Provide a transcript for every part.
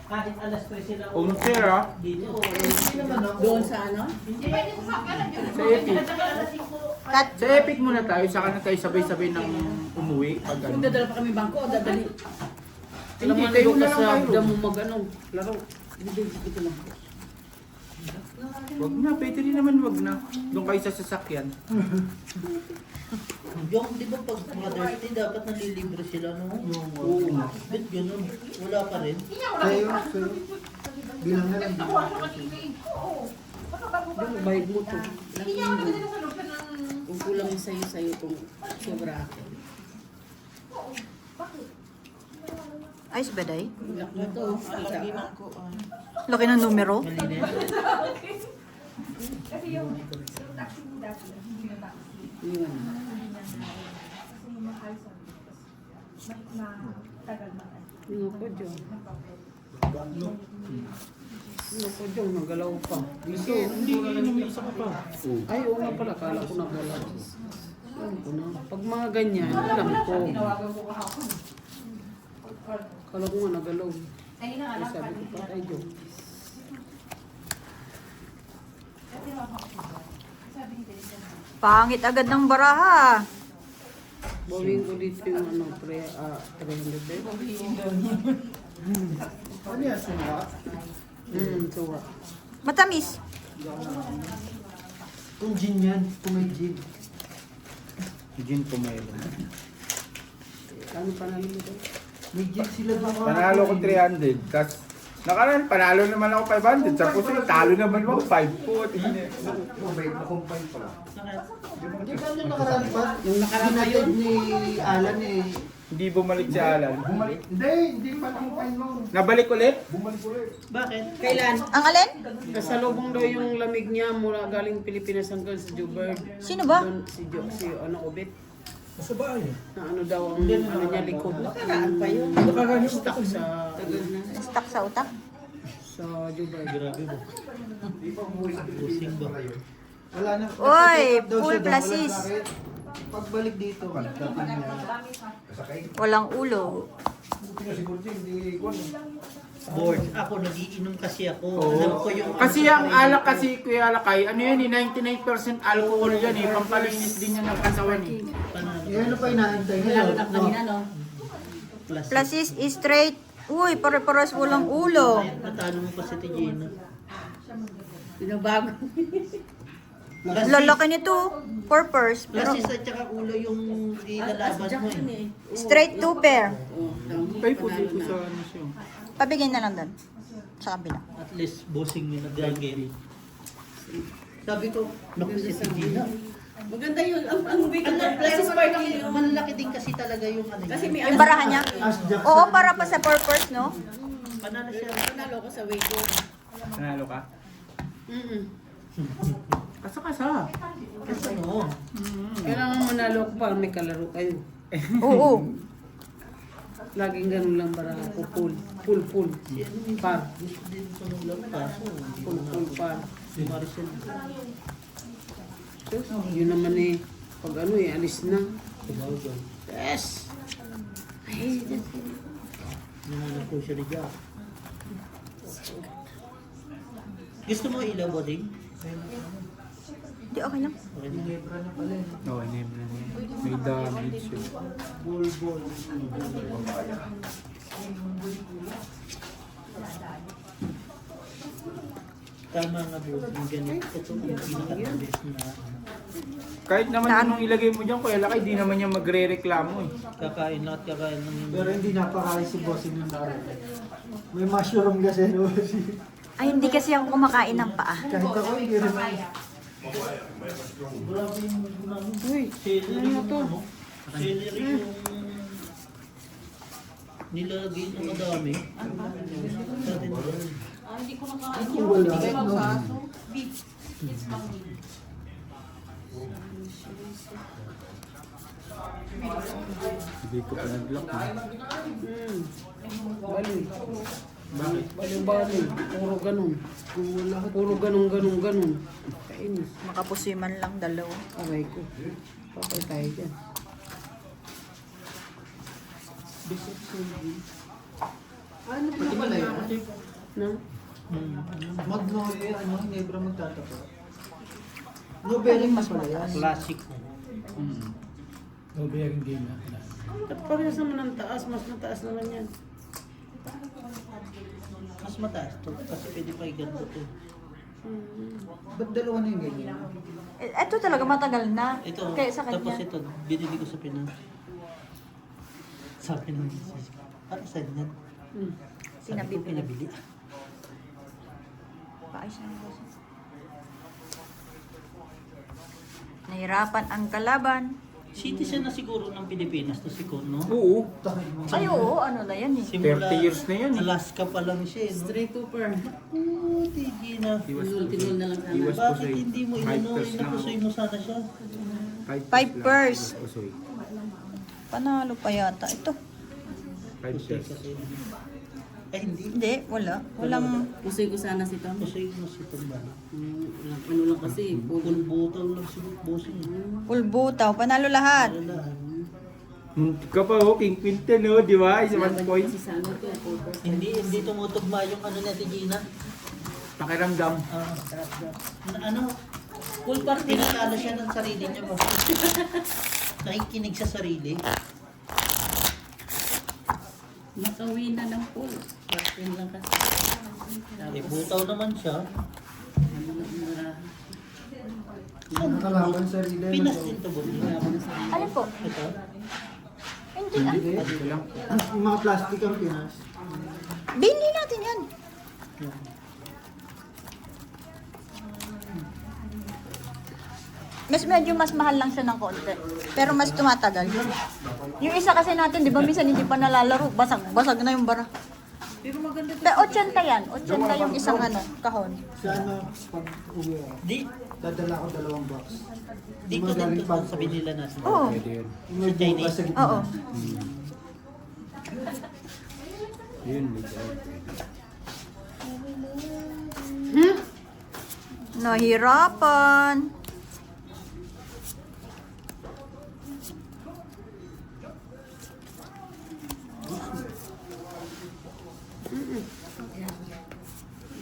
Kahit alas 3 sila. Unfair ah. Dito. Doon sa ano? Sa Epic. Sa Epic muna tayo, saka na tayo sabay-sabay ng umuwi. Pag Kung ano. dadala pa kami bangko, dadali. Alam Hindi, mo, tayo doon na ka lang sa tayo. damo mag-ano, laro. Hindi, dito lang. Wag na, pwede rin naman wag na. Doon kayo sa sasakyan. Yung, di ba pag Mother's Day, dapat nalilibre sila, no? Oo. Ba't ganun? Wala pa rin. Sa'yo, bilang na lang. Doon, bayad mo to. Kung kulang yung sa'yo kung sobra akin. Ayos ba day? Ilak mo to. Laki ng numero. Malinis. Yun. Ano ko dyan? Ano ko dyan? Nagalaw pa. Dito. Hindi, may isa ka pa. Ay, oo nga pala. Kala ko nagalaw. Alam ko na. Pag mga ganyan, alam ko. Kala ko nga nagalaw. Ay, sabi ko pa, ay, joke. Pangit agad ng baraha. Bawin ko dito yung ano, 300 eh. Ano yan, sumpa? Suwa. Matamis. Kung gin yan, kung may gin. Gin po mayroon. Ano panalo mo doon? May gin sila doon. Panalo ko 300. Tapos, nakaraan, panalo naman ako 500. Sa puso, talo naman ako 5 po. Mabait na kumpay pala. Di ba yung nakaraan pa? Yung nakaraan pa yun? Ni Alan eh. Hindi bumalik si Alan. Bumalik. Hindi pa kumpay mo. Nabalik ulit? Bumalik ulit. Bakit? Kailan? Ang alin? Kasalubong daw yung lamig niya mula galing Pilipinas hanggang sa Joburg. Sino ba? Doon, si ano, Obet. Sa bahay. Na ano daw ang ano niya likod. Nakaraan pa yun. Stuck sa Stuck sa utak. sa Joburg. Grabe mo. Busing ba? Wala na. Oy, Nag-check up daw full siya daw, plasis. walang sakit. Pagbalik dito, dating niya. Walang ulo. Buti nga si Burji, hindi ko Bored. Ako, nagiinom kasi ako. Oo. Alam ko yung... Kasi ang alak kasi, Kuya Alakay, ano yan eh, 99% alcohol yan eh. Pampalinis din yan ng kasawan eh. Yan ano pa inaantay niya. no? Plasis is straight. Uy, pare-paras walang ulo. Natalo mo pa si Tijena. Binabago. Lalaki nito. Purpose. Pero Plasis at saka ulo yung ilalaban mo eh. straight two pair. Kay po dito sa ano siya. Pabigyan na lang doon. Sa kabila. At least bossing yung nag-gagawin. Sabi ko, naku si Tijena. Maganda yun. Ang weekend Ano, ng places party. Malaki din kasi talaga yung ano Kasi may Yung barahan niya. As Jackson. Oo, para pa sa purpose, no? Panalo siya. Panalo ko sa Waco. Nanalo ka? Kasa-kasa. Kasi ano, Kailangan manalo ko para may kalaro kayo. Oo. Laging ganun lang bara ako. Full. Par. gusto din sa nung kaso. Full par. Si Maricel. So, yun naman eh. Pag ano eh, alis na. Tumagal. Yes! Ay, Nanalo ko siya ni Jack. Gusto mo ilaw, Boding? Di okay lang. Okay na. Oo, enable na yan. May damage siya. Tama nga, Boding. Ganito. Ito yung pinaka-best na Kahit naman nung ilagay mo dyan, Kuya Alakay, di naman niya magre-reklamo eh. kakain lahat kakain ng Pero hindi napakain si bossing ng daro. May mushroom kasi. No? Ay, hindi kasi ako kumakain ng paa. Kahit ako, hindi rin. Grabe yung ano. Uy, Celery ano to? yung celery yung nilagay na madami. Sabi nila, Kung wala. No? Hindi ko pa nag-lock eh. Baloy. Bakit? Baloy. Puro ganun. Puro ganun. Kainis. Makapusoy man lang dalawa. Aray ko. Papay tayo dyan. Ano pa Pati pala yun. No? Magnolia, Nebra magtatapa. No bearing mas pala yan. Classic. No bearing game na. At parehas naman ang taas, mas mataas naman yan. Mas mataas to. Kasi pwede pa i-ganto to. Hmm. Ba't dalawa na yung ganyan? Ito talaga matagal na. Ito, Kaya sa tapos kanya. ito, binili ko sa Pinas. Sabi ng misis ko, para saan yan? Sabi ko, pinabili. Paayos na yung boss. Nahirapan ang kalaban. Citizen na siguro ng Pilipinas to si Kon, no? Oo. Ay, oo, ano na yan eh. Simula 30 years na yan, eh. Alaska pa lang siya, no? Straight upper. Tigi na. Tinul na lang sana. Iwas Bakit pusoy. hindi mo 5 inano, pers lang. inapusoy mo sana siya? 5 pers. Pusoy. Panalo pa yata ito. 5 Pusoy pers. kasi. Ay, hindi. Hindi, wala. Walang Pusoy ko sana si Tom. Pusoy mo si Tom ba? Ano lang kasi. Pulbutaw lang si bossing. pulbutaw. Panalo lahat. Wala. Ka pa oh, King Quinten oh, di ba? Isa 1 point. Si Sana to. Hindi tumutugma yung ano natin Gina. Pakiramdam. Ano? Full party pinatalo siya ng sarili niya ba? Nakikinig sa sarili. Nakawin na ng pool. Partin lang kasi. Eh, butaw naman siya. Nakalaban sarili. Pinas din to, Boss. Alin po? Ito. Hindi ah. Ito lang. Yung mga plastic ang Pinas. Bili natin yan. Medyo mas mahal lang siya ng konti. Pero mas tumatagal. Yung isa kasi natin, di ba minsan hindi pa nalalaro. Basag na yung bara. Pero maganda to. Pero 80 yan. 80 yung isang kahon. Sa ano, pag uwi ako, Di, dadala ko 2 box. dito din to sa binila natin. Oo. Pwede yun. May Chinese? bukas sa gitna. Oo. Yun, medyo. Nahirapan.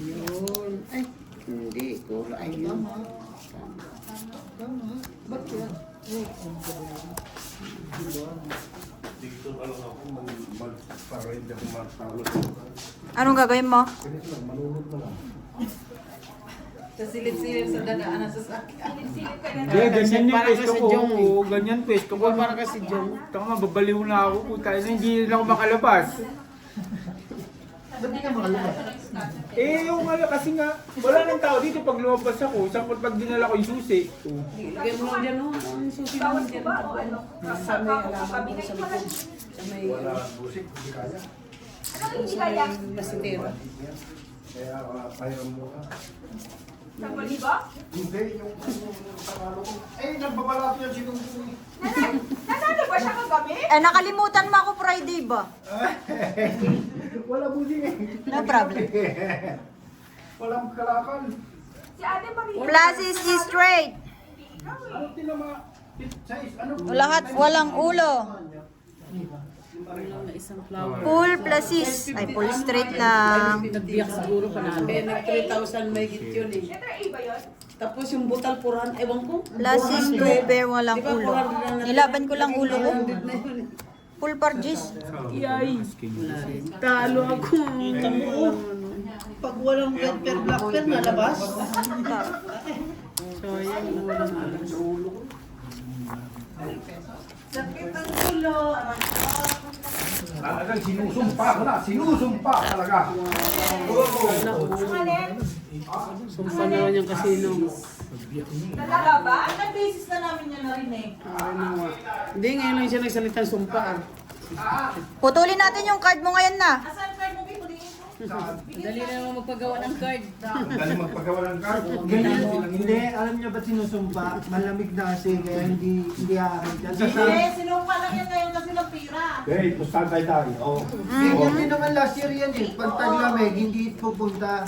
Yun. Ay, hindi ko. Ayun. Ba't yan? Para hindi ako matalo. Anong gagawin mo? Malulog na lang. Sa silid-silid sa dadaanan sa sakyan. Hindi, ganyan yung Parang pwesto kasi ko. Jong, eh. Oo, ganyan pwesto ko. Parang kasi Jong. Tama, babaliw na ako. Puta, hindi na ako makalabas. Ba't di ka makalabas? Eh, yung ano, kasi nga, wala nang tao dito pag lumabas ako. Sangkot pag dinala ko yung susi. Oo. Lagyan mo lang dyan, oh. Ang susi naman dyan. Sa may alaman ko sa likod. Sa may... Wala busik, hindi kaya. Sa may masitero. Kaya pahiram mo ka. Nabali ba? Hindi, yung panalo ko. Eh, nagbabalap yan sinunod. Nanalo ba siya kagabi? Nakalimutan mo ako Friday ba? Wala busik eh. No problem. Walang kalakal. Si Ate Marie. Plus is straight. Ano tinama? Size, ano? Lahat walang ulo. Walang na isang flower. Full plus is. Ay, full straight lang. Nagbiyak siguro pa namin. Kaya nag-3,000 may git yun eh. Letter A ba yun? Tapos yung butal puran, ewan ko. Plus is 2 pair walang Di ba ulo. 400 na Nilaban ko lang ulo ko. 400 na yun eh. Full pargis. Yay! Talo ako. Kita mo, pag walang red per black per nalabas. Sayang, wala na alam sa ulo ko. Sakit ang ulo. Talagang sinusumpa ko na. Sinusumpa talaga. Alin? Sumpa naman yung kasino. Talaga ba? Ilang beses na namin yan narinig. Hindi, ngayon lang siya nagsalitang sumpa. Putulin natin yung card mo ngayon na. Asan card mo, Bikuliin ko? Dali na naman magpagawa ng card. Dali magpagawa ng card. Ganyan, hindi, alam niyo ba't sinusumpa? Malamig na kasi, kaya hindi aaral yan. Eh, sinumpa lang yan ngayon kasi ng pira. Hey, pustahan tayo. Oh. Ganyan din naman last year yan eh. Pag taglamig, hindi pupunta.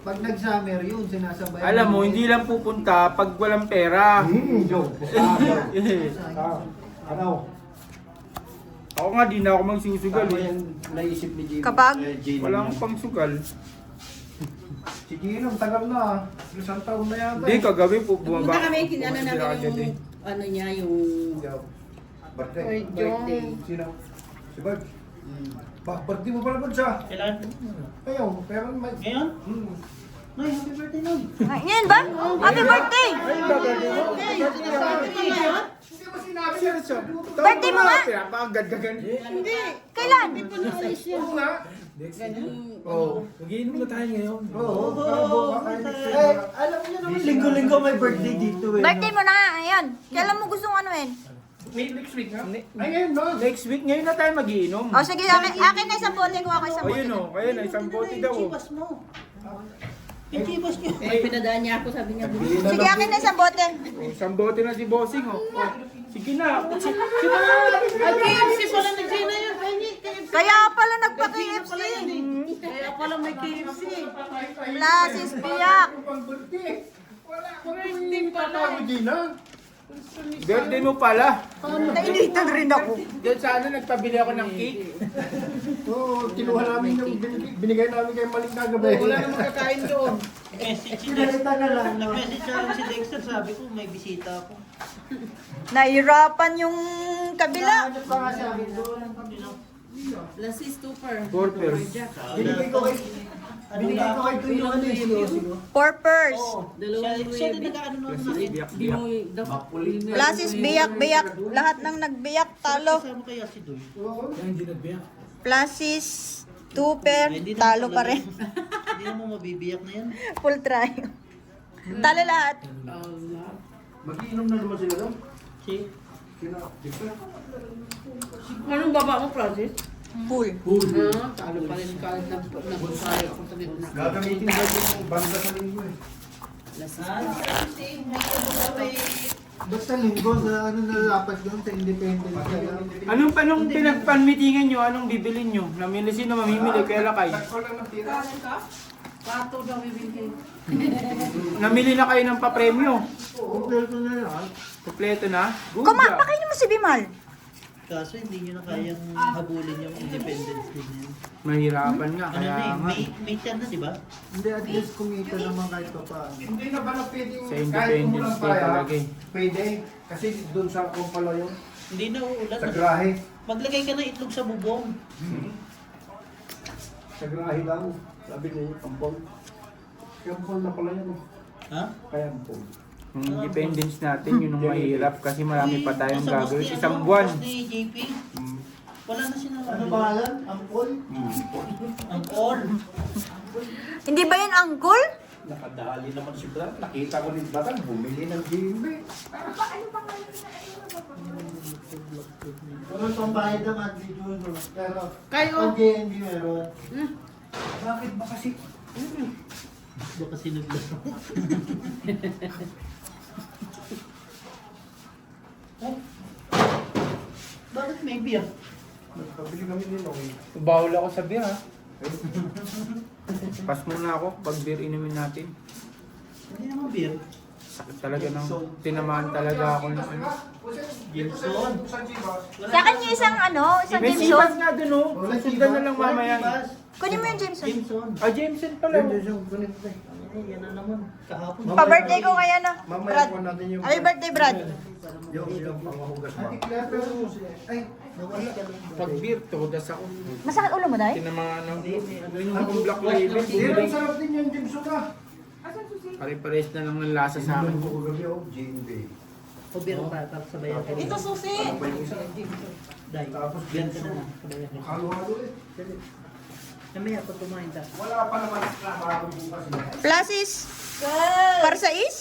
Pag nag-summer, yun, sinasabay. Alam mo, hindi lang pupunta pag walang pera. Joe. Pustahan. Ano? Ako nga, di na ako magsusugal Tama eh. yung naisip ni Jimmy. Kapag? Jimmy. Wala akong pangsugal. Si Gino, tagal na ah. Isang taon na yata. Hindi, kagabi po bumaba. Punta kami, kinana Bumaba sila namin agad eh. yung, ano niya, yung Birthday. birthday. Sino? Si Bart. Birthday mo pala Bart siya. Kailan? Ayaw, pero may... Ngayon? Nay, happy birthday nun. Ngayon ba? Happy birthday! Birthday mo nga? Pinapagad ka ganun. Kailan? Oo nga. Oo. Mag-iinom na tayo ngayon. Oo. Alam niyo naman, linggo-linggo may birthday dito eh. Birthday mo na nga, ayan. Kailan mo gustong anuin? Next week nga. Ay, ngayon no. Next week, ngayon na tayo mag-iinom. O sige, akin na isang bote ko ako isang O bote. yun o, kaya na isang bote daw. oh. Chibas mo. Yung chibas niyo. Eh, pinadaan niya ako, sabi niya, Sige, akin na isang bote. O, isang bote na si Bossing o. O, sige na. KFC pala na Gina yun. Kaya pala nagpa-KFC. Kaya pala may KFC. Plasis biyak. Birthday pala. Gina. Birthday mo pala. Nainitan rin ako. Diyan sana nagpabili ako ng cake. Oo, kinuha namin yung binigay namin kay Maling kagabi. wala namang kakain doon. Message si Dexter. Nag-message sa akin si Dexter, sabi ko may bisita ako. Nahirapan yung kabila. Ano pa nga sa akin doon? Lasis super. Porpers. Binigay ko kay... Binigay ko kay Tuyo ano eh. Sigo. Purpers. Siya din nag-ano nun Plasis natin. biyak Di biyak. mo, Plasis biyak-biyak. Lahat ng nagbiyak talo. Kasama kaya si Doy. Yan, hindi nagbiyak. Plasis, tuper, talo pa rin. Hindi mo mabibiyak na yan. Full try. Talo lahat. Mag-iinom na naman sila doon. Si Sino? Anong baba mo, Francis? Full. Talo pa rin kahit nagpapaya ako sa gitna. Gagamitin daw yung banda sa linggo eh. Basta linggo sa ano nalapat doon sa Independence kaya. Anong pinagpanmitingan nyo? Anong bibilin nyo? Namili sino mamimili? Kaya lakay. Pato daw bibigay. Namili na kayo ng papremyo. Kompleto na yan. Kompleto na? Good Kuma, job. pakainin mo si Bimal. kaso hindi nyo na kayang habulin yung independence din yan. Mahirapan nga. Ano Kaya na eh, nga. May 10 na di ba? Hindi, at least kumita naman kahit pa paano. Hindi na ba na pwedeng Sa Independence Day talaga eh. Pwede. Kasi doon sa kumpalo yung Hindi na uulan. sa grahe. Maglagay ka ng itlog sa bubong. Sa grahe lang. Sabi niya, kampong. Kampong na pala yan. Ha? Kaya kampong. Yung independence natin, yun ang mahirap kasi marami pa tayong Nasa gagawin. boss ni, Isang ano, buwan. boss ni JP. Wala na sila. Ano pangalan? Ampol? Ang all. Hindi ba yun uncle? Nakadali naman si Brad. Nakita ko ni Brad, bumili ng GMB. Ano pang bayad ng Adli Junior? Pero, Kayo? pag GMB meron. Bakit ba kasi? Baka sinuglaro. Oh. Bakit may beer? Nagpabili kami din okay. Bawal ako sa beer ha. Pas muna ako pag beer inumin natin. Hindi naman beer. Sakit talaga ng tinamaan talaga ako ng ano. Gibson. Sa akin yung isang isang May sibas Jameson. nga dun oh. Susundan na lang mamaya. Kunin mo yung Jameson. Gibson. Ah, Jameson pala. Ay, yan na naman. Kahapon. Pa-birthday ko kaya na. Mamaya Brad. po natin yung... Happy birthday, Brad. Yung pangahugas ba? Ay, Pag beer, tudas ako. Masakit ulo mo, Day? Tinamaan ng yung black label. Pero ang sarap din yung Jimson ah. Pare-pares na lang ng lasa sa akin. GMB. O beer para sabayan ka. Ito susi. Dahil. Tapos Beer ka na. Sabayan ka. Halo-halo eh. Mamaya pa tumahin ta. Wala pa naman trabaho bukas eh. Plasis. Parsais.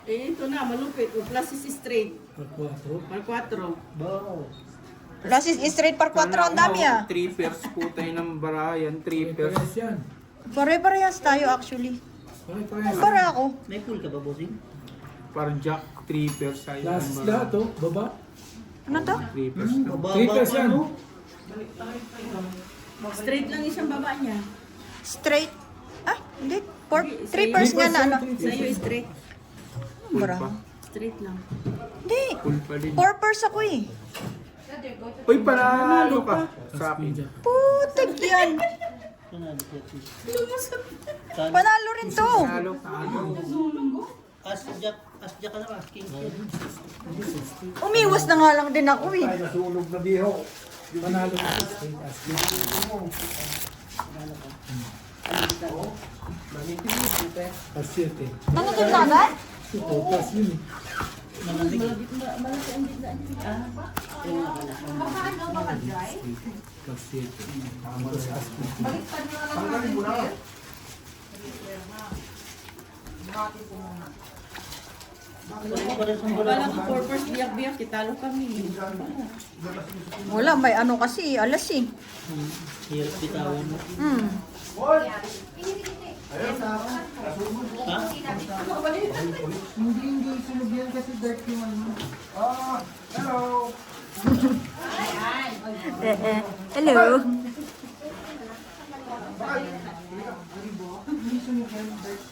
Eh, ito na, malupit. O, plus is straight. Par 4. Wow. Plasis straight par 4. Ang dami ah. 3 pairs po tayo ng barayan. 3 pairs. Parehas yan. Pare-parehas tayo actually. Parehas. Para ako. May pool ka ba, bossing? Par jack, 3 pairs tayo. Last lahat oh, baba. Ano to? 3 pairs lang. Mababa Trippers pa, yan. no? Straight lang isang baba niya. Straight. Ah, hindi. 3 pairs nga na ano. Sa'yo straight. Full Bra. pa. Straight lang. Hindi. Full pa din. 4 pairs ako eh. Uy, panalo ka sa akin. Putik yan. Panalo siya, sis. Panalo rin to. Panalo ka. Asja ka na ba? King King. Umiwas na nga lang din ako eh. Ay, nasunog na biho. Panalo ka. Nangitim na agad? Akala ko purpose biyak-biyak, kitalo kami. Wala, may ano kasi, alas eh. Hirap bitawan mo. Ha? Hindi sunog yan kasi dark yung ano. Hello! Hello. Hindi sunog yan, dark.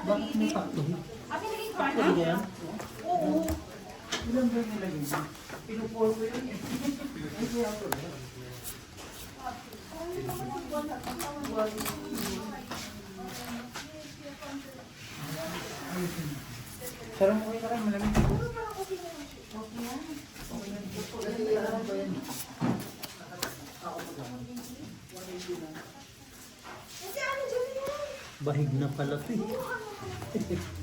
Bakit may pakto? Ano ba yan? Ilan ba yung nilagay niya? Pinupor ko yun eh. Sarang okay ka kayo, malamig. Bahig na pala to eh.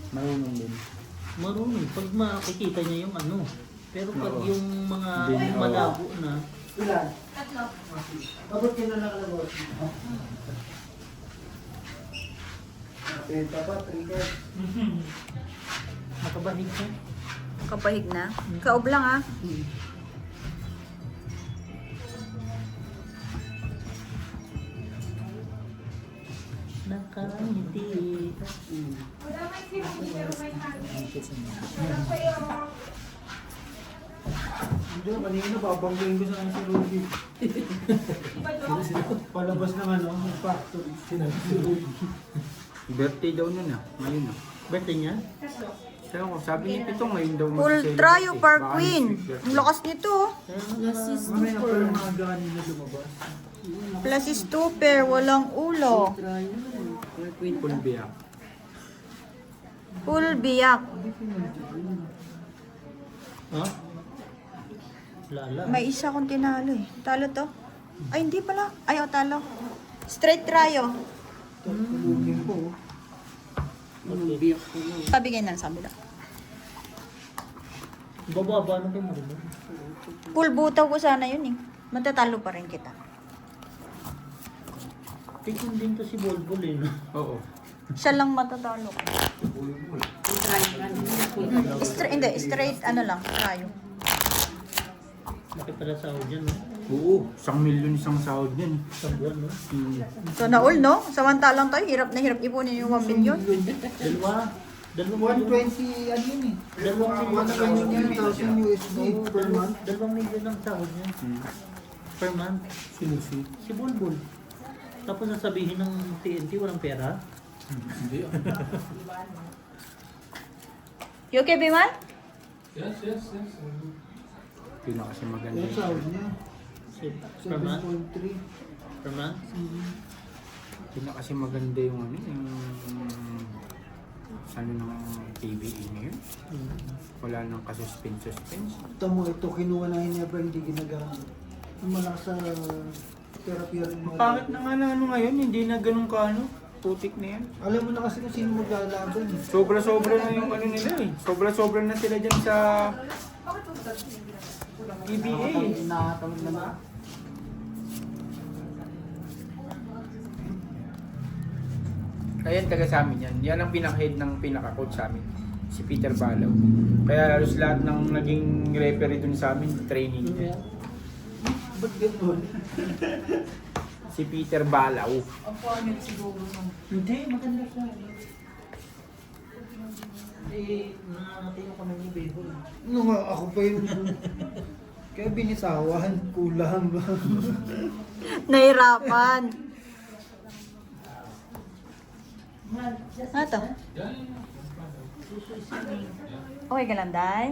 Marunong din. Marunong. Pag makikita niya yung ano. Pero pag Oo. yung mga Hindi na, malabo na, Ilan? Abot ka na nakalabot. Penta pa, 3 days. nakabahig siya. Kapahig na. Kaob lang ah. Nakangiti. Hindi, kanina babanggain ko sa si Ruby. Palabas ng ano, ng factory. Sinabi si Ruby. Birthday daw nun ah. Ngayon ah. Birthday niya? Kaya ko, sabi ni Pitong ngayon daw Ultra yung Park Baka Queen. next week Ang lakas nito oh. Mamaya pa yung mga gani na lumabas. Plus is super, walang ulo. birthday. Full biyak. Full biyak. Ha? Lala. May isa kong tinalo eh. Talo to? Ay, hindi pala. Ay, oh, talo. Straight tryo. Tulungin ko. Pabigay na sa kabila. Bababa na kayo marunong. Full butaw ko sana yun eh. Matatalo pa rin kita. Tingin din to si Bolbol eh. No? Oo. Siya lang matatalo ko. Hindi, straight ano lang, tryo. Laki pala sa audio no? Oo. 1 million isang sahod yan. Sa buwan no? So naul no? Samantalang tayo, hirap na hirap ipunin yung 1 million. Dalawa. Dalawa 120, ano yun eh. Dalawang million. 120,000 USD per month. 2 million ang sahod niya. Per month. Sinusi. Si Bolbol. Tapos sasabihin ng TNT walang pera. Hindi ah. You okay, Biman? Yun na kasi maganda. Yung sahod niya, Per month? 7.3. Per month? Yun na kasi maganda yung ano, yung ano ng PBE ngayon. Wala nang kasuspend-suspense. Ito mo, ito kinuha na niya pero hindi ginagamit. Yung malakas sa therapy rin mo. Pangit na nga na ano ngayon, hindi na ganun ka ano, putik na yan. Alam mo na kasi kung sino maglalaban eh. Sobra-sobra na yung ano nila eh. Sobra-sobra na sila dyan sa PBA. Nakakatawag na na. Ayan, taga sa amin yan. Yan ang pinaka-head ng pinaka-coach sa amin. Si Peter Balaw. Kaya halos lahat ng naging referee dun sa amin, training niya. Ba't gano'n? Si Peter Balaw. Hindi, maganda siya. Eh, nangangatay yung kamay ni Bebol. Ano nga, ako pa yung... Kaya binitawan, kulang. Nahirapan. Ano to? Okay ka lang, Day?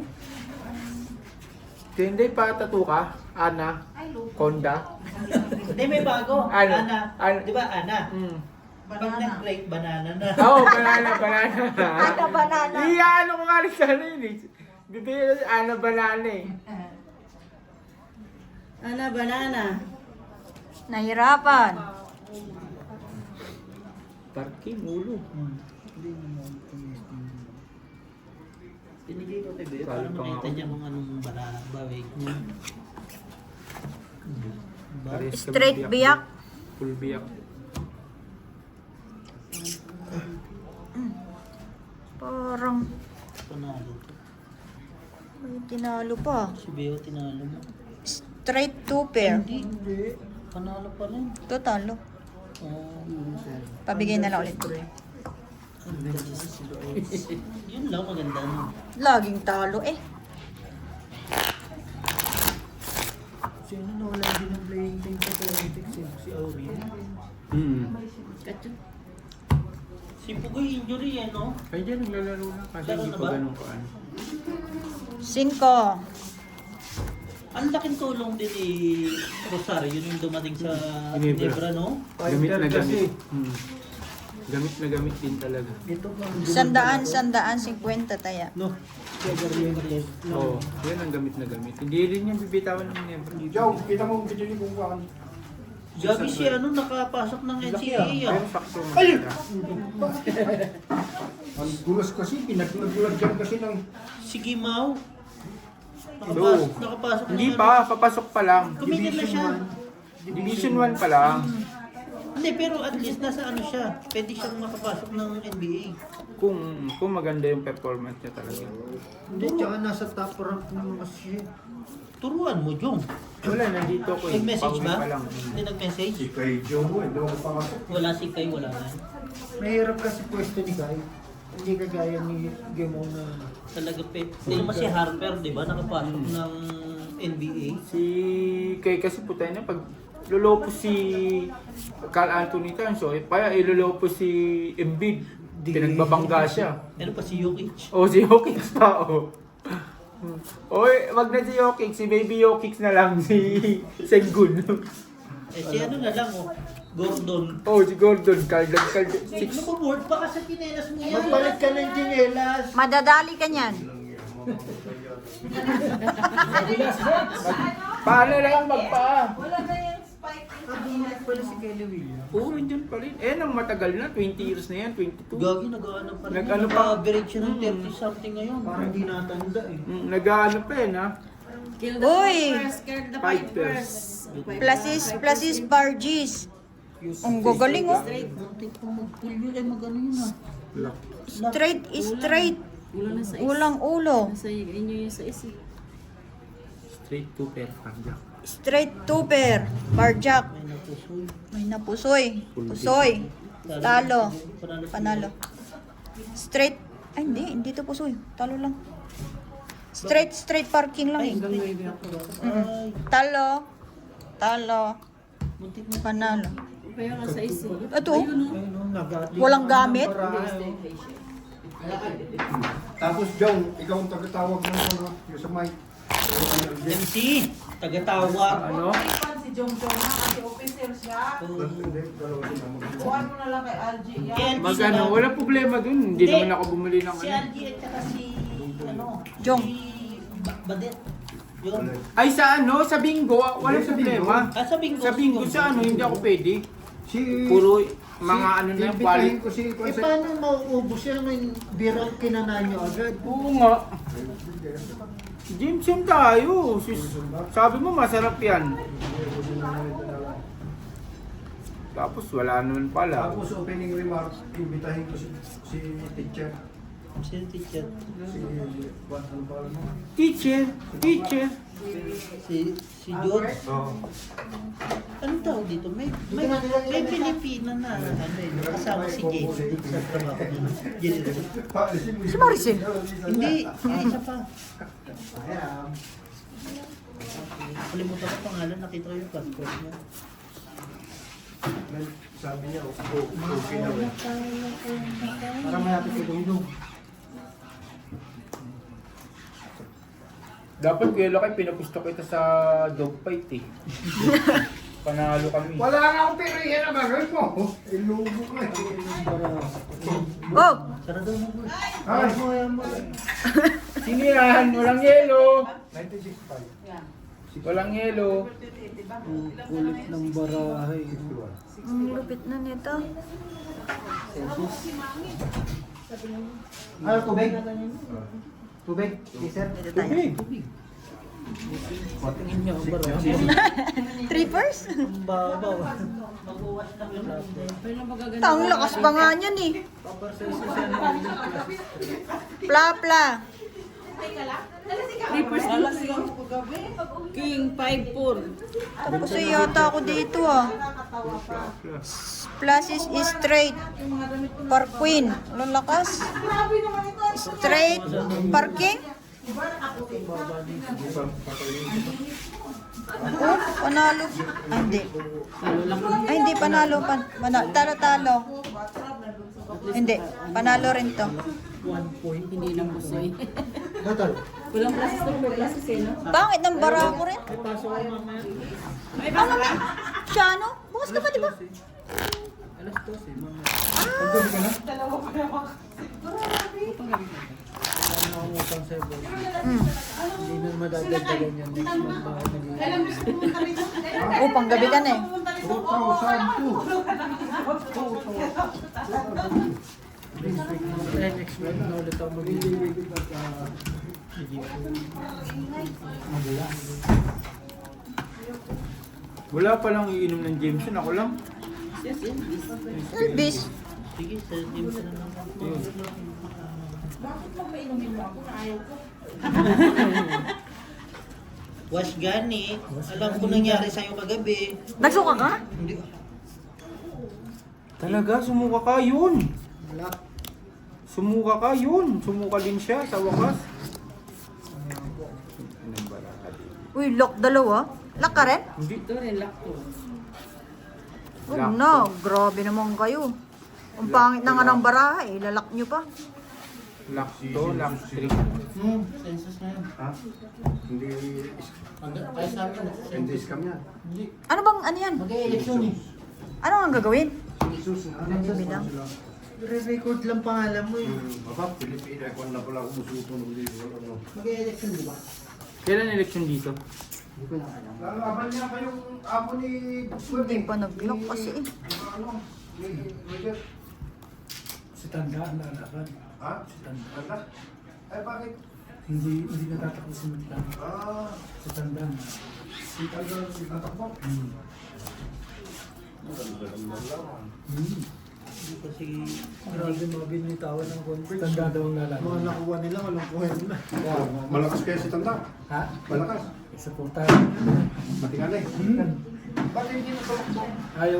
Hindi pa tattoo ka? Ana? Konda? Hindi, may bago. Ano? Ana. Di ba, Ana? Mm. Pag nag-break, banana na. Oo, banana. Ana banana. Ano ko nga rin sa ano yun eh. Bibigyan na ano banana eh. Ana, banana. Nahirapan. Parking, ulo. Tinigay ko kay Bea Kali para pa nga makita ako. niya kung anong bawig niya. Pares ka Straight biyak. Full biyak. Parang Panalo to. may tinalo pa. Si Bea tinalo mo. Straight 2 pair. Hindi. Panalo pa rin. Ito talo. Oh, Pabigay na lang ulit. yun lang maganda no. Laging talo eh. Sino nawala din ng playing time sa politics eh? Si Aurel. Si Pugoy injury eh no? Ay, dyan naglalaro na kasi Laro hindi na pa ba? ganun kaan. 5. Ang laking tulong din ni Rosario yung dumating sa Ginebra. Ginebra no? Gamit na Fighter kasi. gamit. Gamit na gamit din talaga. Ito pa. 150 taya. No. Kaya Gabriel Mariel. Oo, yan ang gamit na gamit. Hindi rin yan bibitawan ng Ginebra. Joe, kita mo ang video niyo kung paano. Gabi si ano nakapasok ng NCAA ah. Pero sakto mo. Ang gulas kasi, pinagdulag dyan kasi ng... Si Gimao. Do. Nakapasok Hindi ng pa, papasok pa lang. Committed na siya. Division 1 pa lang. Hindi, pero at least nasa ano siya. Pwede siyang makapasok ng NBA. Kung maganda yung performance niya talaga. Hindi, tsaka nasa top rank naman kasi. Turuan mo, Jong. Wala, nandito ko eh. Nag-message Pauwi ba? pa lang. Hindi nag-message? Kay Joe, hindi ako pakasok. Wala si Kai, wala na. Mahirap kasi pwesto ni Kai. Hindi kagaya ni Gemo na... Talaga Hindi naman si Harper, di ba? Nakapasok ng NBA. Si kay kasi putay na pag lulopos si Carl Anthony Towns, eh, pa ilulopos si Embiid. Pinagbabangga siya. Ano pa si Jokic? O si Jokic pa, o. Oy, wag na si Jokic, si Baby Jokic na lang, si Sengun. Eh si ano na lang, oh. Gordon. Oh, si Gordon, Ano six. ko, board pa ka sa kinelas mo yan. Magpalit ka ng chinelas! Madadali ka niyan. Paano lang magpa? Wala na yung spike. Pala si Kelly Williams. Oo, nandiyan pa rin. Eh, nang matagal na, 20 years na yan, 22. Gagi, nag-ano pa rin. Nag-ano pa? Nag-average siya ng 30 something ngayon. Parang hindi natanda eh. Nag-ano pa yan, ha? Kill the Uy! Vipers, kill the Vipers. Vipers. Plasis Bargis. Ang gagaling oh. Muntik pa mag-pull yun, ay mag-ano yun ah. Straight is straight. Ulo na sa is. Ulang ulo. Nasa inyo yung sa is. Straight to pair, pangja. Straight 2 pair. Barjack. May napusoy. May napusoy. Pusoy. Talo. Panalo. Straight. Ay hindi to pusoy. Talo lang. Straight parking lang eh. Ay, Talo. Talo. muntik na. Panalo. Kaya ka sa is. Ito. Ayun, no, nag- Walang gamit. Tapos Joe, ikaw ang tagatawag ng ano, yung sa mic. MC, taga-tawag. Ano? Si Jong Jong na kasi officer siya. Hindi, dalawa din naman. Buwan mo na lang kay LG yan. Kay LG Magano, sila. wala problema dun. Hindi Hindi. naman ako bumili ng Si ano. Algie at saka si, ano, Jong. si Badet. Yun. Ay, sa ano? Sa bingo, wala Hindi, sa problema. Ah, sa bingo. Sa bingo, sa ano, hindi ako pwede. Si... Puro mga ano na yung Bibitahin quality. ko si... Eh, paano mauubos yan ng birang kinanay nyo agad? Oo nga. Jim tayo. Sabi mo, masarap yan. Tapos wala naman pala. Tapos opening remarks, imbitahin ko si teacher. Si teacher. Si... Ano pa alam mo? Teacher. Si George. Oo. Anong tawag dito? May Pilipina na kasama si James dito sa trabaho niya. Si Maricel. Hindi, isa pa. Kalimutan ko pangalan, nakita ko yung passport niya. Sabi niya, okay na rin. Para mayapit ko dong. Dapat Kuya Lakay, pinapusto kita sa dogfight eh. Panalo kami. Wala nga akong pera yan ang bagay mo. Ilubo ko eh. Oh! Sarado mo boy. Ay, Sino yan? Walang yelo. 96.5. Walang yelo. Kulit ng barahay. Ang lupit na nito. Ano, tubig? Tubig? Sir? Ito tayo. Tingin niya ang barahay. Trippers? Ang babaw. Mag-uwas lang yung lahat. Tang lakas pa nga niyan eh. Pla. Trippers alas yun. King 5-4. Tapos ay yata ako dito ah. Plus is straight. Par queen. Walang lakas. Straight. Parking. Oh, panalo. Ay, hindi. Ay, hindi. Panalo. Talo. Hindi. Panalo rin to. 1 point, hindi lang Pusoy. Natal. Walang process na may process eh, no? Pangit ng bara ko rin. Ano na? Siya, no? Bukas ka pa, di ba? Alas 12, mama. Hindi na madadagdagan yan. Next month na ako nag-iisip. Oh, panggabi ka na eh. 2,002. Next month na ulit ako mag-iisip. Wala palang iinom ng Jameson. Ako lang. Elvis. Sige, sa James na lang. Wash gani. Alam ko nangyari sa'yo kagabi. Nagsuka ka? Hindi. Talaga, sumuka ka yun. Sumuka ka yun. Sumuka din siya sa wakas. Uy, lock dalawa. Lock ka rin? Hindi. Ito rin, lock to. Huwag na. Grabe naman kayo. Ang pangit na nga ng baraha eh. Lalak nyo pa. Lock 2, lock 3. Census na yun. Ha? Hindi, Kaya sa amin, hindi scam yan. Ano bang ano yan? mag-e-election eh. Ano ang gagawin? Jesus na. bilang? Re-record lang pangalan mo eh. Baba, Pilipina, kung na pala umusuto ng dito. Mag-e-election di ba? Kailan election dito? Lalaban niya pa yung amo ni Hindi pa nag-lock kasi eh. Ano? Ni Roger. Si Tandaan na alakan. Ha? Tanda? Ay, bakit? Hindi natatakot si Tandaan. Ah, Si Tandaan. si Tanda si tatakbo. Hindi kasi... Grabe mga binitawan ng conference. Tanda daw ang lalaman. Mga nakuha nila, walang kuha nila. Malakas kaya si Tanda? Ha? Malakas. Suporta. Matingan eh. Bakit hindi na tumakbo? Ayaw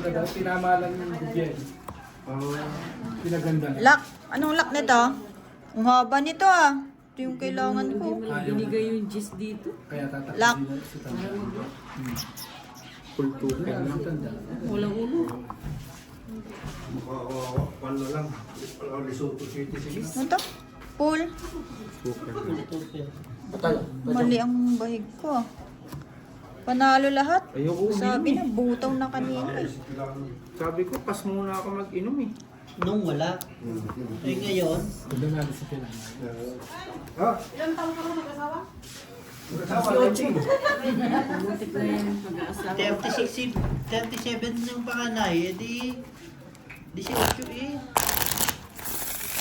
na daw. Pinamalan ng gobyerno. Pinaganda na. Lock. Anong lock nito? Ang haba nito ah. Ito yung kailangan ko. Binigay yung gist dito. Kaya tatakot Lock. nila si Tanda. Full 2 Kaya lang. ang Tanda. Walang ulo. Mukha na lang. Lesotho City sila. Ano to? Pool. Mali ang bahig ko ah. Panalo lahat. Ayoko Sabi uminom na, butaw na kanina eh. Sabi ko, pas muna ako mag-inom eh. Nung wala. Eh ngayon, Tanda na sa kailangan. Ha? Ilang taon ka na mag-asawa? Butik na yan, mag-aasawa. 37 yung panganay, edi 18 eh.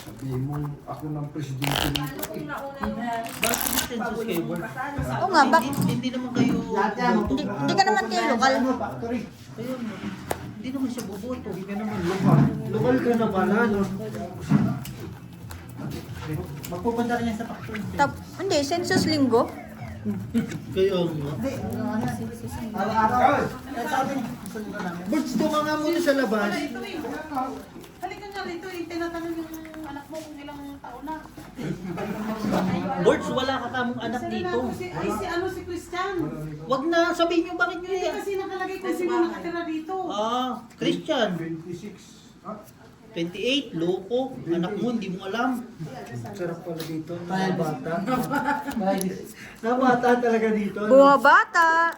Sabihin mo, ako ng presidente nito. Bakit yung census kayo, Bert? Oo nga, Hindi naman kayo... Hindi ka naman kayo lokal. Ayun, hindi naman siya boboto. Hindi ka naman lokal. Lokal ka na pala, no? Magpupunta rin yan sa factory. Hindi, census linggo. Kayo nga. Araw-araw. Birds, doon nga muna sa labas. Halika nga rito, tinatanong yung anak mo kung ilang taon na. Birds, wala ka kamong anak dito. Si Christian. Wag na, sabihin nyo bakit nyo Hindi yan. kasi nakalagay kung sino nakatira dito. Ah, Christian. 26. Ha? 28, loko. Anak mo, hindi mo alam. Sarap pala dito. Nabata. Nabata talaga dito. Buha bata.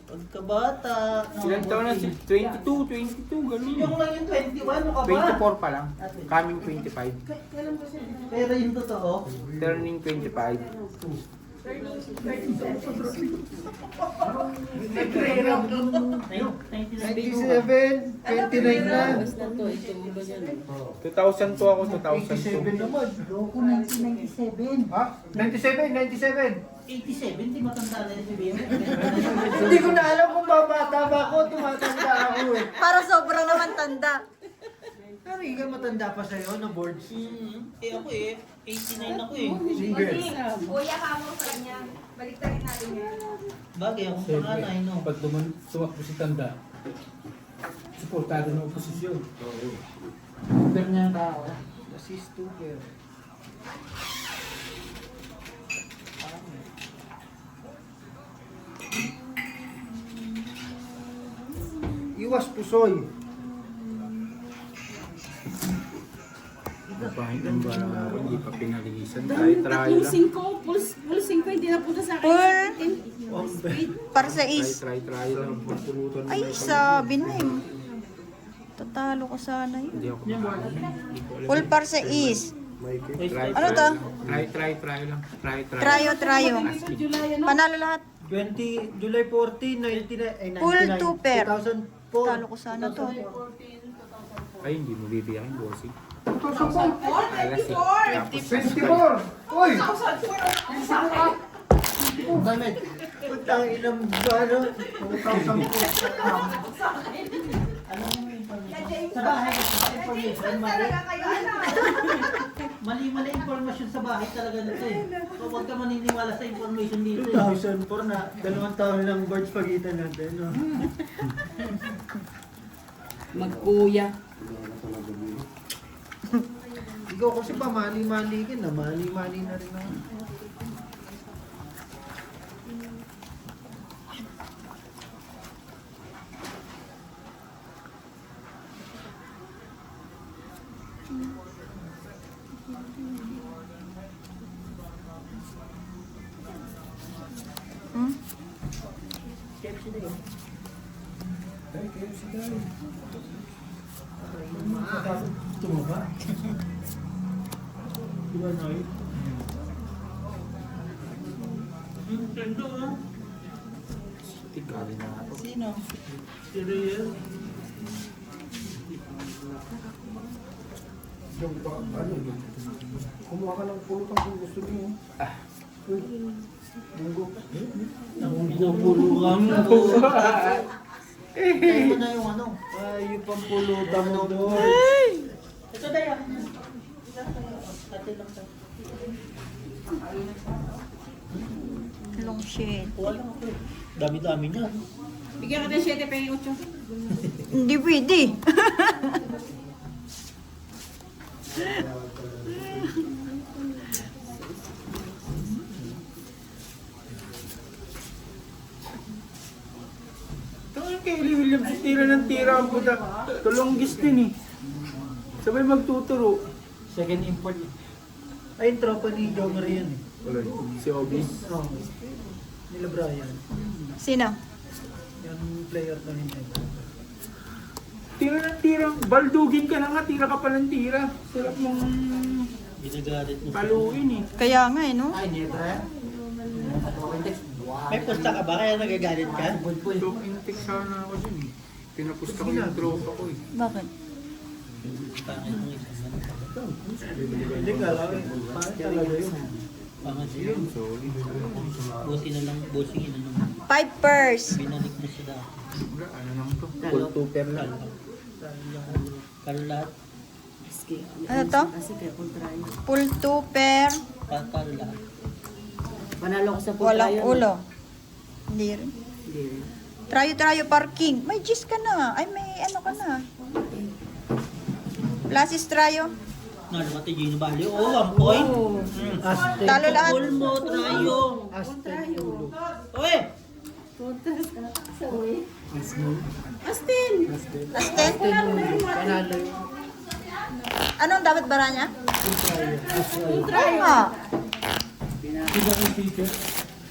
Pagkabata. Ilang taon na si 22, ganun. Yung lang yung 21, ano ka ba? 24 pa lang. Coming 25. Pero yung totoo, Turning 25. ayun, 97, 29 na. Basta to, ito mo ba yan? 2002 ako, 87 2002. naman. loko 1997. Ha? 97, 97. 87, di matanda na yung sabihin. Hindi ko na alam kung babata ba ako, tumatanda ako eh. Para sobrang naman tanda. Pero ikaw matanda pa sa'yo na boards. Eh ako eh, 89 ako eh. Singer. Kuya ka mo sa kanya. Baliktarin natin yan. Bagay akong panganay, no? Pag tumakbo si Tanda, suportado ng oposisyon. Pero niya ang tao. Assist to care. Iwas pusoy. Napahingan ba na ako, hindi pa pinaligisan. Try lang. Tatlong 5, full 5, hindi na punta sa akin. Full para sa is. Try lang. Pagpulutan mo Ay, na sabi na eh. Tatalo ko sana Hindi yun. ako makain. Hindi ko alam. Full para sa is. Try Ano to? lang. Try lang. Tryo. Panalo lahat. 20, July 14, 99, Full 2 pair. 2004. Talo ko sana to. Ay, hindi mo bibiyahin, bossing. 2004. Alas eh. Tapos 24! Uy! Bakit? Putang inang ano? 2004. Sa bahay, information, mali. Talaga kayo, ano? Mali information sa bahay talaga nito eh. So huwag ka maniniwala sa information dito eh. 2004 na, 2 taon ng birds pagitan natin. No? Magkuya. Ikaw kasi pa mali-mali ka na, mali-mali na rin ako. Hmm? tumaba. Diba, Noy? Nintendo ah. Tigali na ako. Sino? Si Riel. Yung pa, ano yun? Kumuha ka ng pulutan kung gusto niyo. Munggo. Nabubulo ka mo. Tayo mo na yung ano. Ay, yung pampulutan mo doon. Ito tayo. Ate lang tayo. Long shit. Wala ako eh. Dami-dami niya. Bigyan ka ng 7 pa yung 8. Hindi pwede. Ito kay Williams, tira ng tira ang puta. Tulonggis din eh. Sabay magtuturo. Second import. Ay, yung tropa ni Joe Marie yan eh. Wala, si Obis. Oo. Nila Brian. Sino? Yung player na Nintendo. Tira ng tira. Baldugin ka na nga, tira ka pa ng tira. Sarap mong Ginagalit mo. paluin eh. Kaya nga eh, no? Ay, Netra? May pusta ka ba? Kaya nagagalit ka? Talk intake sana ako dun eh. Pinapusta ko yung tropa ko eh. Bakit? Pangit mo isa. Hindi ka lang eh. Paano talaga yun? Pangit yun. Sorry. Buti na lang, bossing ina naman. 5 pairs. Binalik mo sila. Wala, ano lang to. Full tuper lang. Kalat. Ano to? Kasi kaya kung try. Full 2 pair. Kalat. Panalo ko sa full Walang try, ano? ulo. Hindi rin. Hindi rin. Trayo parking. May gis ka na. Ay, may ano ka na. Lasis trayo. Nalamati Gino Value. Oh, 1 point. Aztec. Talo lahat. Full mo, trayo. Aztec ulo. Oye! Astin! Asten. Panalo yun. Anong dapat bara niya? Oo nga.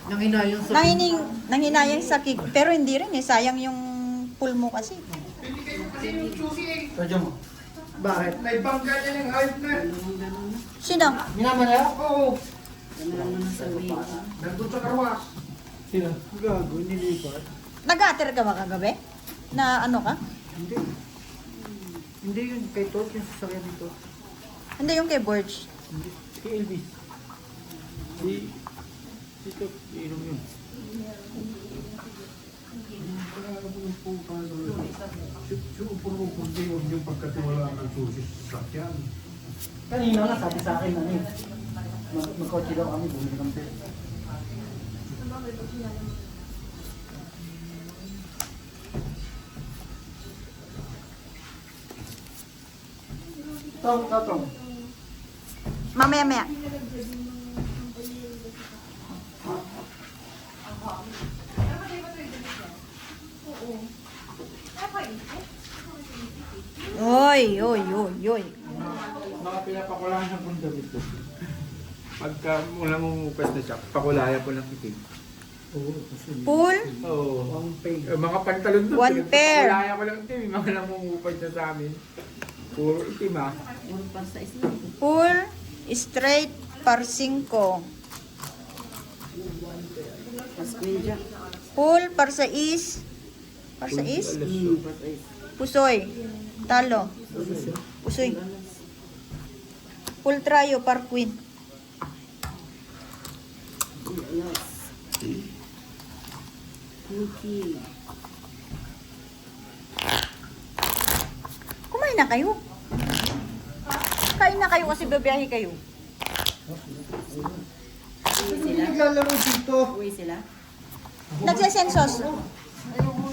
Nanginayon sa... Nanginayang sa kick. Pero hindi rin eh. Sayang yung pool mo kasi. Radyo mo. Bakit? May bangga niya ng hype na. Sino? Minama niya? Oo. Ano Nandun sa karwas. Sino? Gago, nilipat. Nag-atter ka ba kagabi? Na ano ka? Hindi. Hindi yun. Kay Tot, yung sasakyan dito. Hindi yung kay Borge. Si Elvis. Si Tok, inom yun. Upur-upur din huwag yung pagkatiwalaan ng susi sa sakyan. Kanina nga sabi sa akin ano eh. Magkotse daw kami, bumili kami. Tong. Mamaya-maya. Oy. Mga pinapakulayan ng bunda dito. Pagka mula mumupas na siya, pakulaya po ng itim. Pool? Oo. Mga pantalon doon. One pair. Pakulaya ko lang itim. Yung mga namumupas na sa amin. Puro itim ah. Pool, straight, par 5. Pool, par 6. Par 6? Pusoy. Talo. Pusoy. Pool trayo, par queen. Kumain na kayo. Kain na kayo kasi babiyahe kayo. Hindi naglalaro dito. Nagsesensos. Ayoko.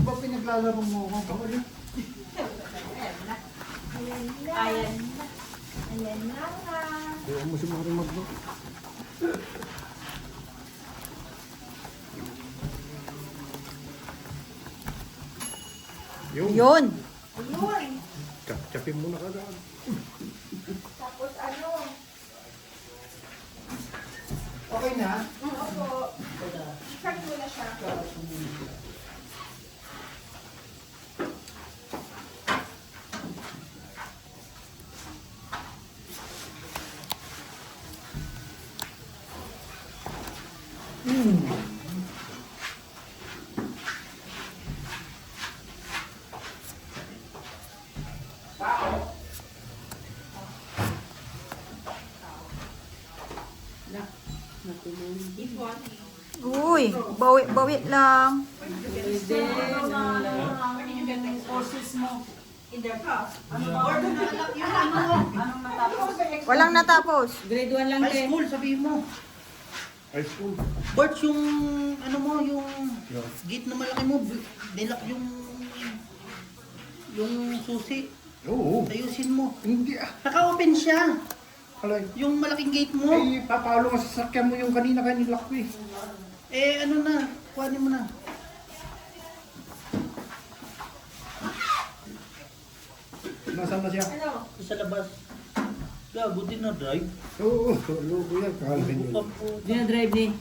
Ba pinaglalaro mo ako? Ayaw mo si Mari Magno. Yun. Chapin mo na kagad. Tapos ano? Okay na? Opo. Ikat mo na siya. Uy, bawi lang. Walang natapos. Grade 1 lang High school, sabihin mo. High school. Bart, yung ano mo, yung gate na malaki mo, nilak yung susi. Oo. Ayusin mo. Hindi ah. Naka-open siya. Alay. Yung malaking gate mo. Ay, papalo nga sa sasakyan mo yung kanina kayo nilak ko eh. Eh, ano na, kuhanin mo na. Nasaan na siya? Sa labas. Gago din na drive. Oo, logo yan. Kalhin yun. Di na drive ni.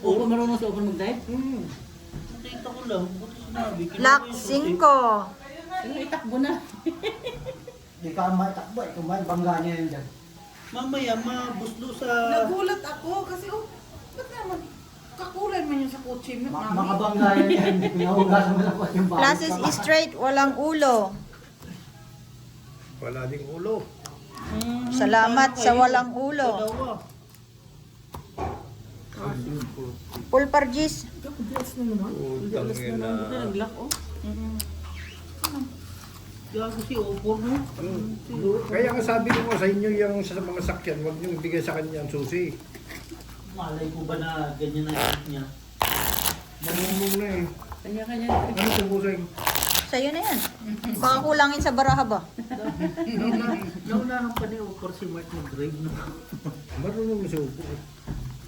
Opo, marunong sa open mag-drive? Nakita ko lang. Buti sinabi. Lock 5. Ano, itakbo na. Hindi ka matakbo. Ito may bangga niya yan dyan. Mamaya, mabuslo sa... Nagulat ako kasi ba't naman kakulay man yun sa kotse mo? Mga bangga yan. Pinahugasan mo lang po yung bahay. Classes straight, walang ulo. Wala ding ulo. Salamat sa walang ulo. Dalawa. Pool pargis. Utang yun na. Nag-lock oh. Gago si Opor mo. Kaya nga sabi ko nga sa inyo yung sa mga sakyan, huwag niyong ibigay sa kanya ang susi. Malay ko ba na ganyan ang gate niya? Marunong na eh. Kanya-kanya. Ano sa busay? Sa'yo na yan. Baka kulangin sa baraha ba? Naunahan pa ni Opor si Mark mag-drive na. Marunong na siya upo.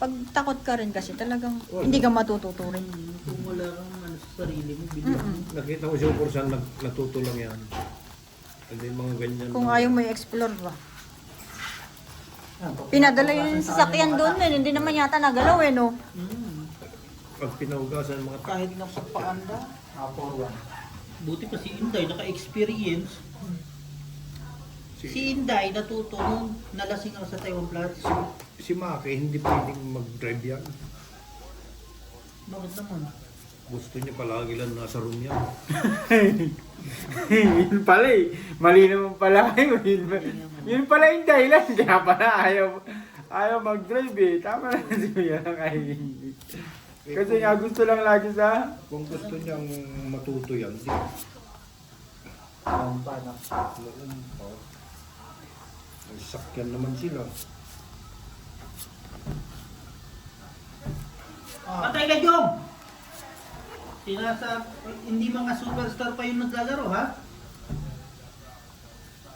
Pag takot ka rin kasi talagang hindi ka matututurin. Kung wala kang ano sa sarili mo, bigyan mo. Nakita ko siya upo saan natuto lang yan. Hindi mga ganyan. Kung ayaw mo i-explore ba. Pinadala yung sasakyan doon eh. Hindi naman yata nagalaw eh, no? Pag pinaugasan mga Kahit na sa paanda. Buti pa si Inday, naka-experience. Si Inday, natuto nung nalasing ako sa Taiwan Flats. si Maki, hindi pwedeng mag-drive yan. Bakit naman? Gusto niya palagi lang nasa room yan. Yun pala eh. Mali naman pala kayo. Yun pala yung dahilan. Kaya pala ayaw mag-drive eh. Tama na si Kuya. Kasi nga gusto lang lagi sa... Kung gusto niyang matuto yan, di. May sakyan naman sila. Patay ka, Jong! Hindi mga superstar pa yung naglalaro, ha?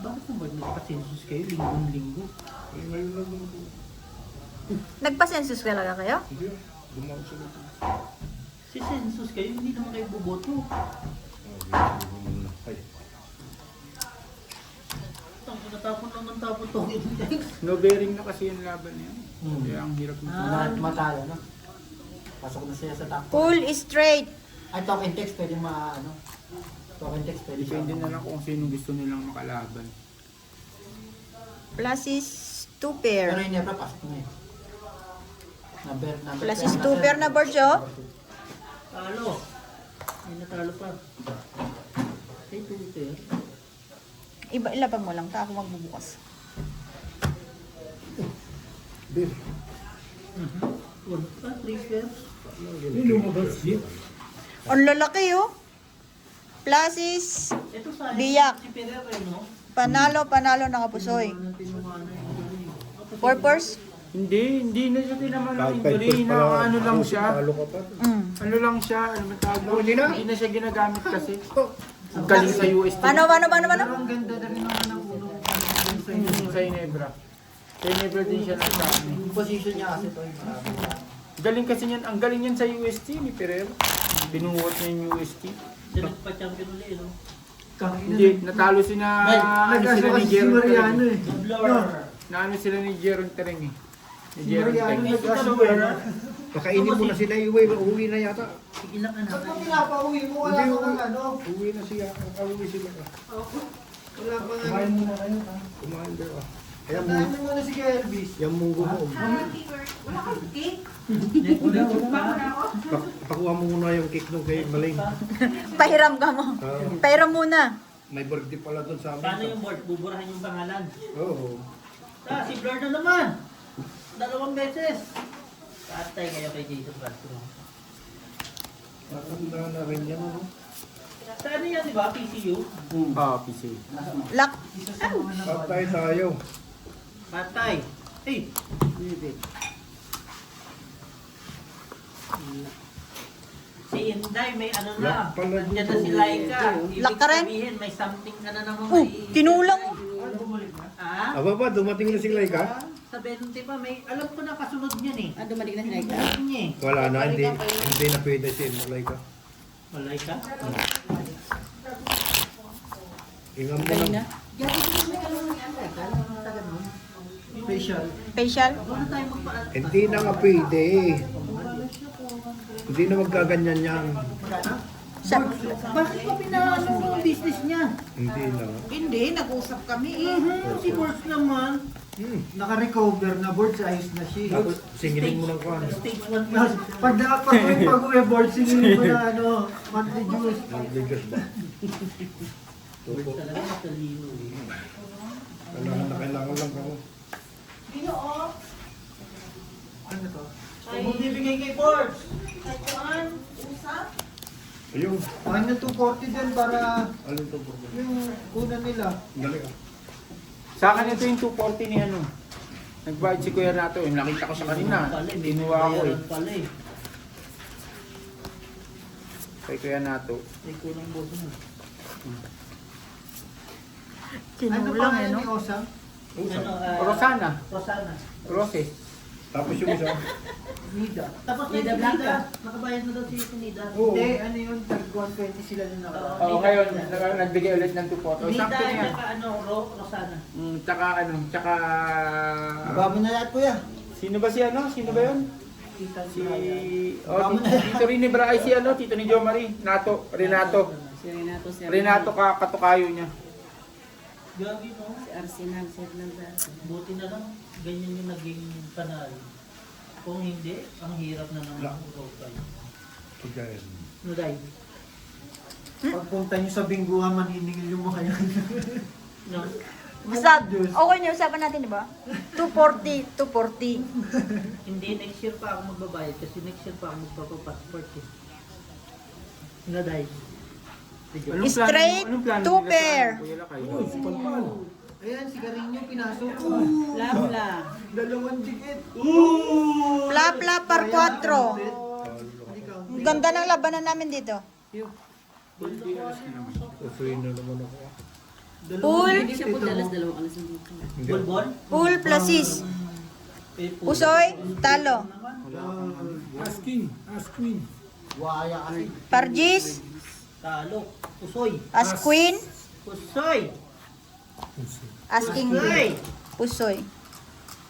Bakit naman nagpa-census kayo linggo-linggo? Eh, ngayon lang naman. Nagpa-census talaga kayo? Hindi, dumaan sila. Si census kayo, hindi naman kayo buboto. Ay, Natapon lang ng tapon to. No bearing na kasi yung laban niya. Kaya ang hirap na. Matalo, no? Pasok na siya sa top. Full straight. Ay, talk and text, pwede talk and text, pwede Depende na lang kung sino gusto nilang makalaban. Plus is 2 pair. Pero yung Nebra, pasok na yun. Number Plus is 2 pair na board, oh. Talo. May natalo pa. Ay, 2 pair. Ilapag mo lang, ta ako magbubukas. Bir. 1 pa, 3 pairs. Yung lumabas yun. Ang lalaki, oh. Plus is Ito sa Biyak. si Pereira, no? panalo na kapusoy. 4 pairs? Hindi na siya tinaman ng Kahit injury. first Na pala, ano lang siya. Talo ka pa. Ano lang siya, ano ba tawag doon? Hindi na. Hindi na siya ginagamit kasi. Ang galing sa UST. Paano? Ang ganda na rin naman ng ulo. Sa Inebra. Sa Inebra din siya nagsabi. Yung position niya kasi ito. Galing kasi niyan, ang galing yan sa UST ni Pereira. Binuwat niya yung UST. Siya nagpa-champion ulit, no? Hindi, natalo sila ni Jeron Tereng. Blur. Naano sila ni Jeron Tereng eh. Ni Jeron Tereng. Kakainin mo na sila, uwi na yata. Ilang na Pag naman. pinapauwi mo, wala Hindi, ka ng ano. Uwi na siya, uwi sila. Wala ka ng Kumain muna kayo, ha? Kumain daw ah. Kaya Tandaan mo muna si Elvis. yung munggo mo. Wala kang cake? Pakuha mo muna yung cake nung kay Maling. Pahiram ka mo. Pahiram muna. May birthday pala doon sa amin. Paano yung board? Buburahan yung pangalan. Oo. Si Blur na naman. 2 beses. Patay kayo kay Jason Castro. Nakanda na rin yan, ano? Sa ano yan, di ba? PCU? PC. Lock. Patay tayo. Patay. Hey! Si Inday, may ano na. Lock pala Nandiyan na dito. si Laika. Lock ka rin? Sabihin, may something ka na naman. Kinulang. Ha? Aba ba, dumating na si Laika? Sa 20 pa, may alam ko na kasunod niyan eh. Dumating na si Laika. Alam niya eh. Wala na, hindi na pwede si Laika. Malay ka? Ingat mo lang. Facial. Facial. Huwag na tayo magpa- Hindi na nga pwede. Hindi na magkaganyan yan. Siya. Bakit pa pinano ang business niya? Hindi na. Hindi, nag-usap kami eh. Si Boards naman. Naka-recover na board, ayos na siya. Tapos singilin mo ng kwan. Stage 1 Pag-uwi board, singilin mo na ano, monthly dues. Magligas ba? Tupo. talaga matalino. Kailangan lang ako. Dino, oh. Ano to? Kung bibigay kay Boards. Kailan, usap. Ayun. Ano 240 din para Alin to bro? yung una nila. Dali ka. Sa akin ito yung 240 ni ano. Nagbayad si Kuya Nato. Yung nakita ko sa kanina. Tinuwa ako eh. Pala eh. Kay Kuya Nato. May kulang boso mo. Ano Kinulang pa eh, ni no? Osang? Ano, Rosana. Rosana. Roses. Tapos yung isa. Nida. Tapos may Nida Blanca. nakabayad na daw si Nida. Oo. Hindi, ano yun, tag 120 sila na nakaraan. Oo, ngayon, nagbigay ulit ng 2 photos. Nida, Sakto na yan. tsaka ano, Rosana. Tsaka... Baba mo na lahat, kuya. Sino ba si ano? Sino ba yun? Tita Si... Baba Oh, mo na Tito Rini Bra, ay si ano? Tito ni Jo Marie. Renato. Si Renato, si Renato katukayo niya. Gagi no? Si Arsenal, si Hernandez. Buti na lang, ganyan yung naging panalo. Kung hindi, ang hirap na naman ang Rosay. Kaya Nuday. Pagpunta nyo sa bingguhan, maniningil yung mukha yan. No? Basta, okay na usapan natin, di ba? 240, 240. Hindi, next year pa ako magbabayad kasi next year pa ako magpapapassport eh. Nuday. Straight, two pair. Ayan, si Carino, pinasok ko. Labla. Dalawang dikit. Pla par 4. Ang ganda ng labanan namin dito. free na naman ako. Pool, Hindi siya po dalas dalawang alas ng dito. Bulbol? pool plus sis. Pusoy, talo. Asking. Waya kasi. Parjis, Talo. Pusoy. as queen, Pusoy. asking Pusoy. pusoy.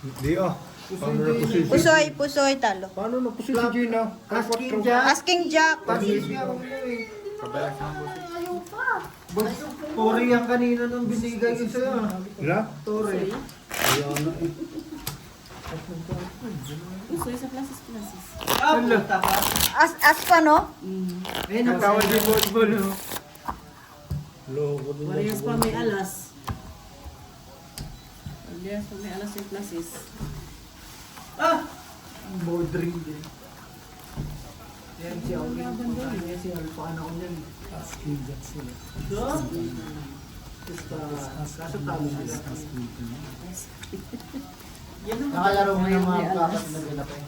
Hindi ah. Paano na po si Pusoy, pusoy, talo. Paano na po si Gina? Asking Jack. Asking jack, Parsis nga ako eh. Kabalas ng boss. Boss, Tori yan kanina nung binigay ko sa'yo. Wala? Tori. Ayan na eh. Usoy sa plasis. Ah, puta ka. as pa no? Ayun ang Tawad din volleyball, no? Loko din. Parehas pa may alas. Parehas pa may alas yung plasis. Ah! Bodring din. Yan si Aulin. Yan si Alpha anak ko niyan. Asking that sila. Kaso talo sila. Yan ang Nakalaro mo ng mga kapat na ganap eh.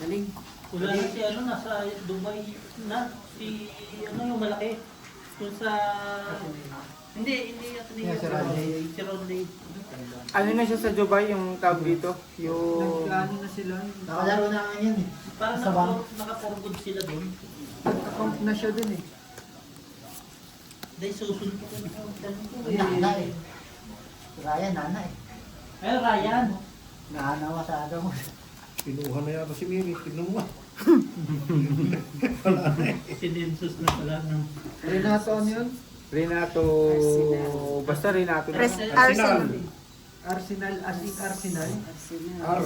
Galing. wala na si ano, nasa Dubai na. Si ano yung malaki. Kung sa... Hindi yata Yeah, si Rodney. Si Rodney. Ano na siya sa Dubai yung tawag dito? Yung... Nagplano na sila. Nakalaro na nga yan eh. Parang Sa bank. naka-forgood sila doon. Nag-account na siya dun eh. Dahil susunod ko na. Nana eh. Ryan, nana eh. Ay, Ryan. Nahanawa sa aga mo. Pinuha na yata si Miri. Tignan mo. Sinensus na pala ng... Renato ano yun? Renato... Basta Renato na. Arsenal. Arsenal, as in Arsenal. R.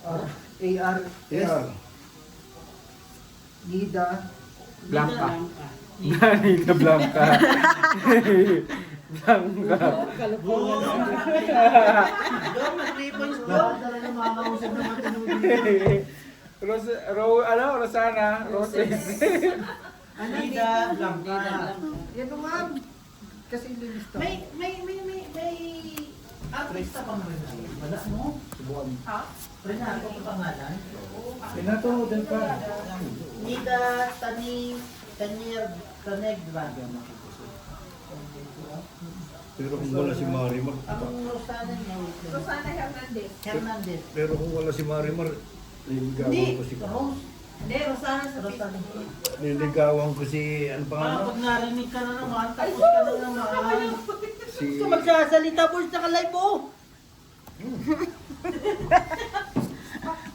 R. A-R-S. Yeah. Nida. Blanca. Nida Blanca. Blanca. Doon, may 3 points doon. Dapat talaga makakausap ng matinudi. Rosana. Roses. Nida Blanca. Yan o ma'am. Kasi lilista. May artista pang Renato. Wala mo? Ha? Renato ang pangalan? Renato del Par. Nida Tanegra. Pero kung wala si Marimar. Ang Rosana niya. Rosana Hernandez. Hernandez. Pero kung wala si Marimar, niligawan Hindi, ko si... Rose. Hindi, Rosana sa Rosana. Niligawan ko si... Ano pa nga? Pag narinig ka na naman, tapos ka na naman. Si... Gusto magsasalita, boys, naka-live po.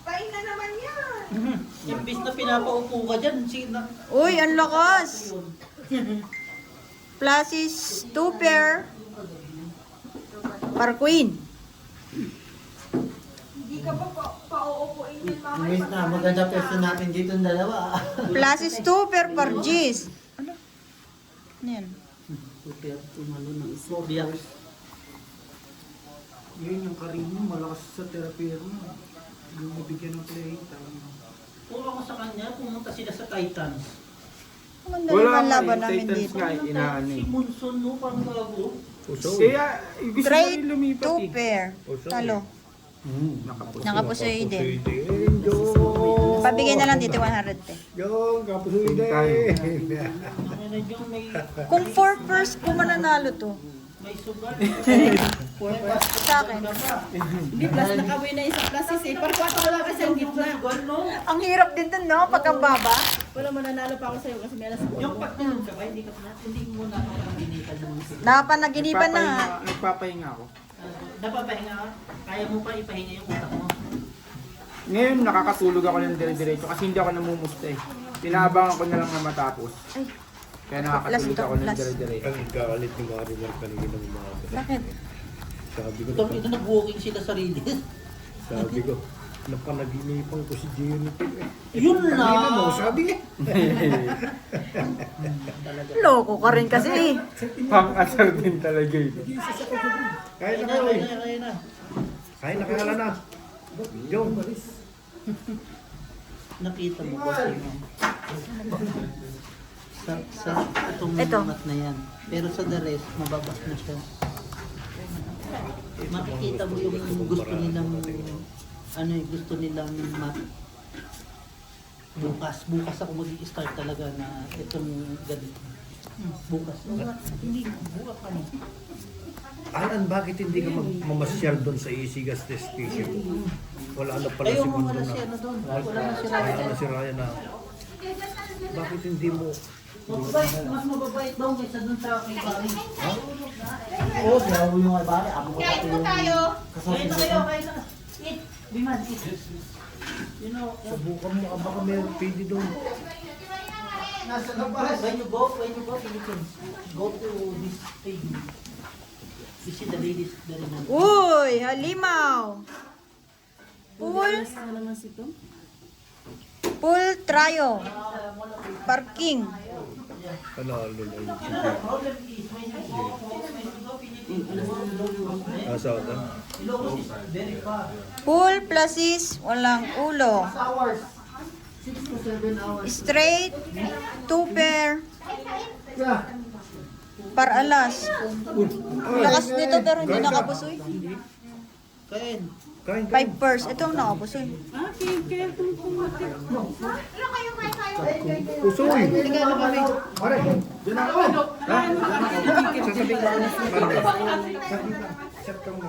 Pain na naman yan. Imbis na pinapaupo ka dyan, sina. Uy, ang lakas. Plus is 2 pair par queen. Hindi ka ba pauupuin yan mamaya? Wait na, maganda person natin dito ang dalawa. Plus is 2 pair par G's. Ano? Ano yan? Super tumalo ng isa. Phobia. Yun yung Carino, malakas sa therapy mo. Yung mabigyan ng play time. Puro ako sa kanya, pumunta sila sa Titans. Ang ganda naman laban namin Titans dito. nga, inaano Si eh. Munson, no, parang bago. Puso. Siya, gusto na Straight rin lumipat 2 eh. pair. Talo. Nakapuso. Nakapusoy din. Yung Pabigay na lang dito 100 pe. Yung kapusoy din. Ano na yung may... Kung 4 pairs po mananalo to. May sugat. Sa akin. Hindi, plus nakawin na isa plus eh. Par 4 ka lang kasi ang gitna. Ang hirap din dun, no? Pagkababa. Wala mananalo pa ako sa'yo kasi may alas ko. Yung pagtulog ka ba, hindi mo na nakakaginitan ng mga sugat. Napanaginipan na nga. Nagpapahinga ako. Napapahinga ka? Kaya mo pa ipahinga yung utak mo? Ngayon, nakakatulog ako ng dire-diretso kasi hindi ako namumusta eh. Pinaabangan ko na lang na matapos. Ay. Kaya nakakatulog ako ng dire-diretso. Ang kakalit ni Marimar kanina ng mga. Bakit? Sabi ko, Ito nag-walking sila sarili. sabi ko, napanaginipan ko si Jenny. Yun Kanina mo, na! sabi niya. Loko ka rin kasi eh. Pang-asar din talaga yun. Kaya na Kaya ka, eh. kaya na. Kaya na kaya na. Jong. Nakita mo kasi yung sa itong Ito. mat na yan. Pero sa the rest, mababas na siya. Makikita mo yung gusto nilang gusto nilang mat. Bukas ako mag-i-start talaga na itong ganito. Bukas. Hindi, bukas pa no. Alan, bakit hindi ka mamasyal doon sa Isigas Test Station? Wala na pala si Ayaw mo Mundo wala na. si ano doon. Wala na si Wala Ryan. na si Ryan na. Bakit hindi mo? Mas mababait daw kaysa doon sa kay Barry. Oo, siya yung kay Barry. Ako Kain po tayo. Kain na kayo, kain na. Eat. Biman, eat. You know, Subukan mo ka baka may PD doon. Nasa labas. when you go, Philippines, go to this page. You see the ladies there in the... Uy, halimaw. Pool. Pool trayo. Parking. Panalo na yun. Problem is, when you go Philippines, Nasa ka? Ilocos is very far. Pool places, walang ulo. Hours. 6 to 7 hours. Straight, 2 pair, Yeah. par alas. Lakas nito pero hindi nakapusoy. Kain. Kain ka. 5 pairs. Ito ang nakapusoy. Pusoy! Pare, dyan ako! Ha? Sasabihin ko. Pare, sabi ka. Chat ka mo.